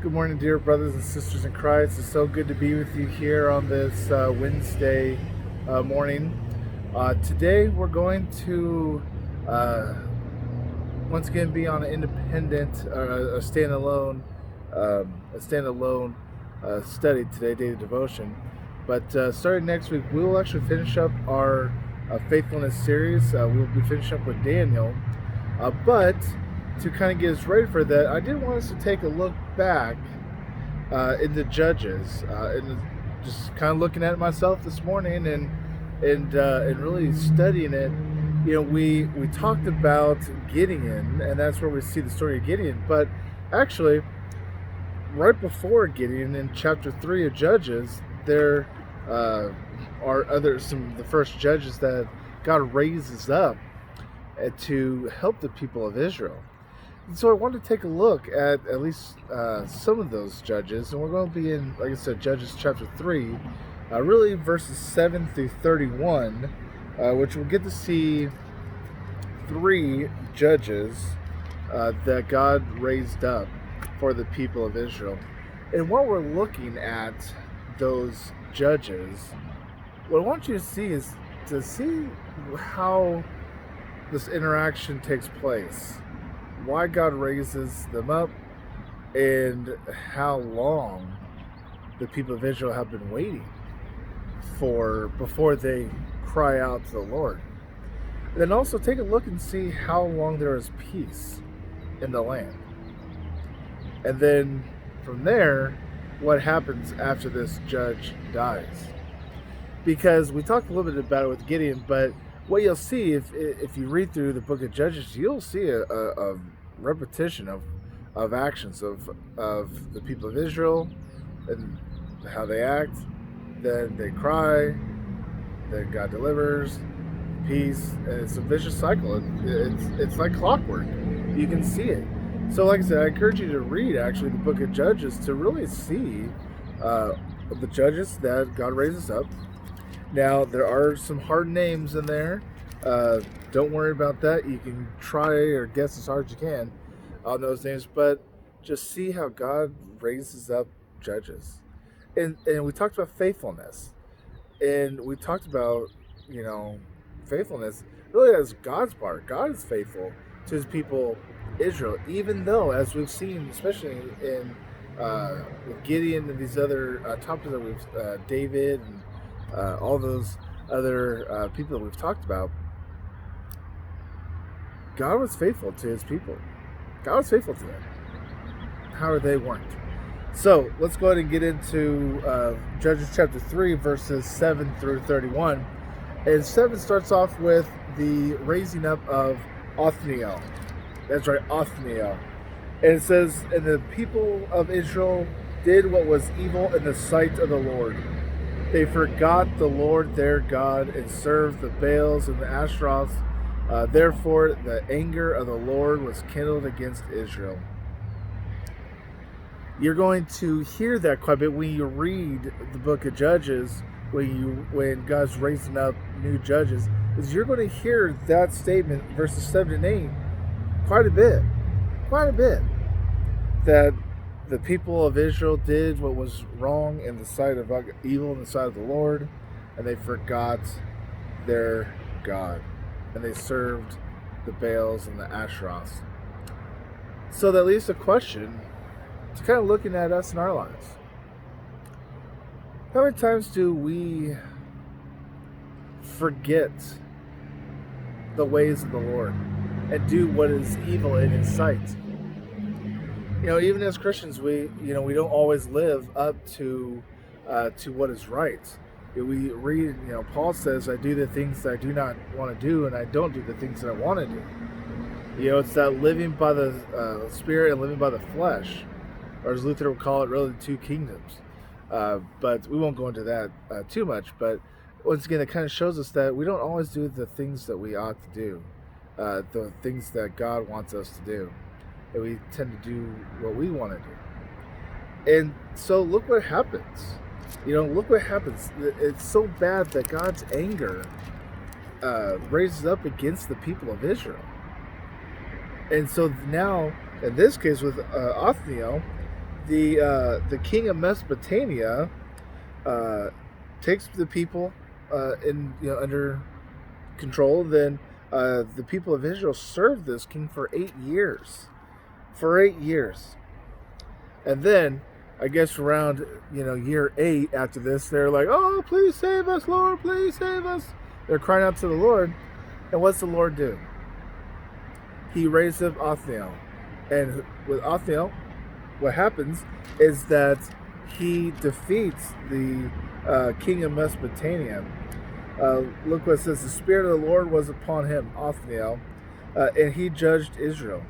Good morning, dear brothers and sisters in Christ. It's so good to be with you here on this Wednesday morning. Today, we're going to uh, once again be on an independent, a standalone study today, daily devotion. But starting next week, we will actually finish up our faithfulness series. We'll be finishing up with Daniel, but to kind of get us ready for that, I did want us to take a look back into Judges, and just kind of looking at it myself this morning and really studying it. We talked about Gideon, and that's where we see the story of Gideon. But actually, right before Gideon, in chapter 3 of Judges, there are some of the first judges that God raises up to help the people of Israel. And so I wanted to take a look at least some of those judges, and we're going to be in, like I said, Judges chapter 3, really verses 7 through 31, which we'll get to see three judges that God raised up for the people of Israel. And while we're looking at those judges, what I want you to see is to see how this interaction takes place, why God raises them up, and how long the people of Israel have been waiting for before they cry out to the Lord. And then also take a look and see how long there is peace in the land. And then from there, what happens after this judge dies. Because we talked a little bit about it with Gideon, but what you'll see if you read through the book of Judges, you'll see a repetition of actions of the people of Israel and how they act. Then they cry, then God delivers, peace, and it's a vicious cycle. It's like clockwork. You can see it. So like I said, I encourage you to read actually the book of Judges to really see the judges that God raises up. Now, there are some hard names in there. Don't worry about that. You can try or guess as hard as you can on those names, but just see how God raises up judges. And we talked about faithfulness. And we talked about, faithfulness really as God's part. God is faithful to his people, Israel, even though, as we've seen, especially in with Gideon and these other topics that we've, David and all those other people that we've talked about, God was faithful to his people. God was faithful to them. However, they weren't. So let's go ahead and get into Judges chapter 3, verses 7 through 31. And 7 starts off with the raising up of Othniel. That's right, Othniel. And it says, "And the people of Israel did what was evil in the sight of the Lord. They forgot the Lord their God and served the Baals and the Ashtaroths. Therefore, the anger of the Lord was kindled against Israel." You're going to hear that quite a bit when you read the book of Judges, when God's raising up new judges, is you're going to hear that statement, verses 7 and 8, quite a bit, that the people of Israel did what was wrong in the sight of evil in the sight of the Lord, and they forgot their God, and they served the Baals and the Ashtaroths. So that leaves a question. It's kind of looking at us in our lives. How many times do we forget the ways of the Lord and do what is evil in his sight? Even as Christians, we don't always live up to what is right. We read, Paul says, "I do the things that I do not want to do, and I don't do the things that I want to do." It's that living by the Spirit and living by the flesh, or as Luther would call it, really the two kingdoms. But we won't go into that too much. But once again, it kind of shows us that we don't always do the things that we ought to do, the things that God wants us to do. And we tend to do what we want to do. And so look what happens. Look what happens. It's so bad that God's anger raises up against the people of Israel. And so now, in this case with Othniel, the king of Mesopotamia uh, takes the people in under control. Then the people of Israel served this king for 8 years. For 8 years, and then I guess around year 8 after this, they're like, "Oh, please save us, Lord! Please save us!" They're crying out to the Lord, and what's the Lord do? He raised up Othniel, and with Othniel, what happens is that he defeats the king of Mesopotamia. Look what it says: the Spirit of the Lord was upon him, Othniel, and he judged Israel.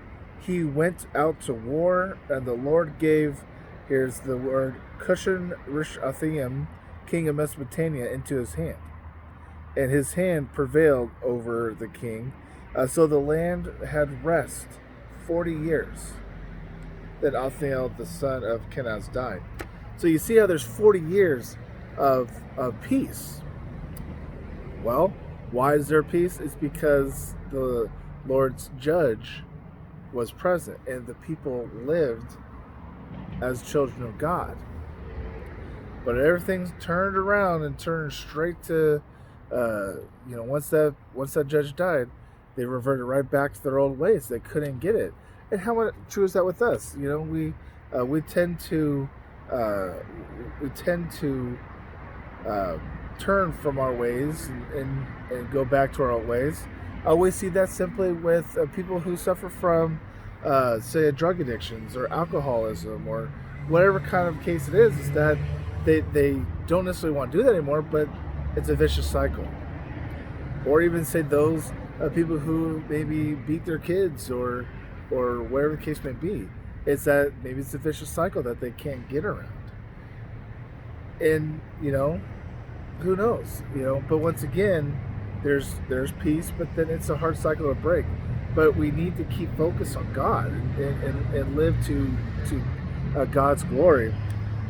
He went out to war, and the Lord gave, here's the word, Cushan Rishathaim, king of Mesopotamia, into his hand. And his hand prevailed over the king. So the land had rest 40 years. Then Othniel, the son of Kenaz, died. So you see how there's 40 years of peace. Well, why is there peace? It's because the Lord's judge was present and the people lived as children of God. But everything's turned around and turned straight to, once that judge died, they reverted right back to their old ways. They couldn't get it. And how much true is that with us? We tend to turn from our ways and go back to our old ways. We see that simply with people who suffer from, say, drug addictions or alcoholism or whatever kind of case it is that they don't necessarily want to do that anymore, but it's a vicious cycle. Or even say those people who maybe beat their kids or whatever the case may be. It's that maybe it's a vicious cycle that they can't get around. And, who knows? But once again, there's peace, but then it's a hard cycle to break. But we need to keep focused on God and live to God's glory.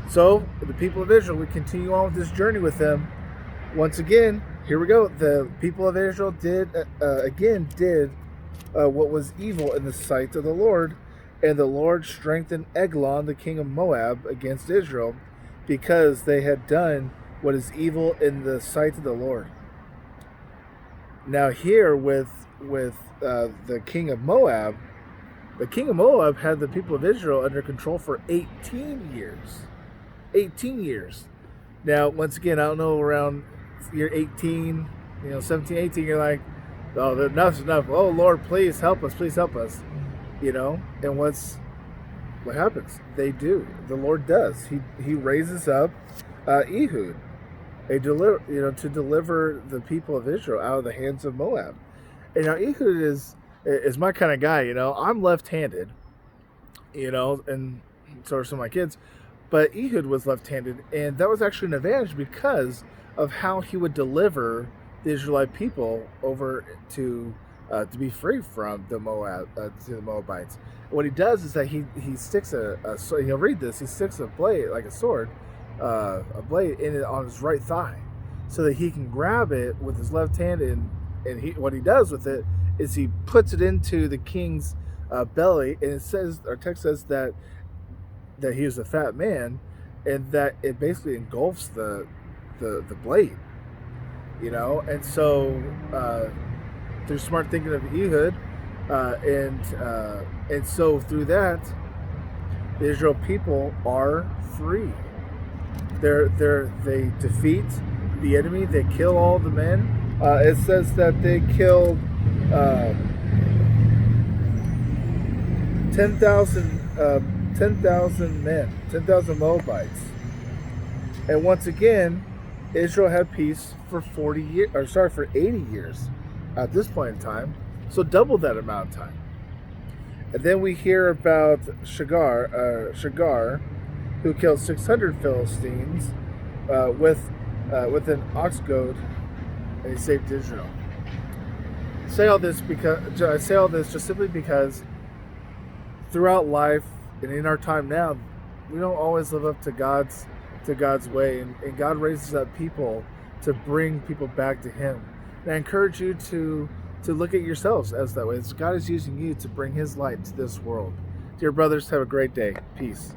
So the people of Israel, we continue on with this journey with them. Once again, here we go. The people of Israel did what was evil in the sight of the Lord, and the Lord strengthened Eglon, the king of Moab, against Israel, because they had done what is evil in the sight of the Lord. Now here with the king of Moab had the people of Israel under control for 18 years. 18 years. Now, once again, I don't know, around year 18, 17, 18, you're like, oh, enough's enough. Oh, Lord, please help us. Please help us. And what happens? They do. The Lord does. He raises up Ehud, to deliver the people of Israel out of the hands of Moab. And now Ehud is my kind of guy. I'm left-handed, and so are some of my kids. But Ehud was left-handed, and that was actually an advantage because of how he would deliver the Israelite people over to be free from the Moabites. And what he does is that he sticks you'll read this. He sticks a blade, like a sword, a blade in it on his right thigh, so that he can grab it with his left hand, and what he does with it is he puts it into the king's belly, and our text says that he was a fat man, and that it basically engulfs the blade, and so through smart thinking of Ehud, and so through that, the Israel people are free. They defeat the enemy. They kill all the men. It says that they killed 10,000 men, 10,000 Moabites. And once again, Israel had peace for 80 years at this point in time. So double that amount of time. And then we hear about Shagar, who killed 600 Philistines with an ox goad, and he saved Israel. I say all this just simply because throughout life and in our time now, we don't always live up to God's way, and God raises up people to bring people back to Him. And I encourage you to look at yourselves as that way. God is using you to bring His light to this world. Dear brothers, have a great day. Peace.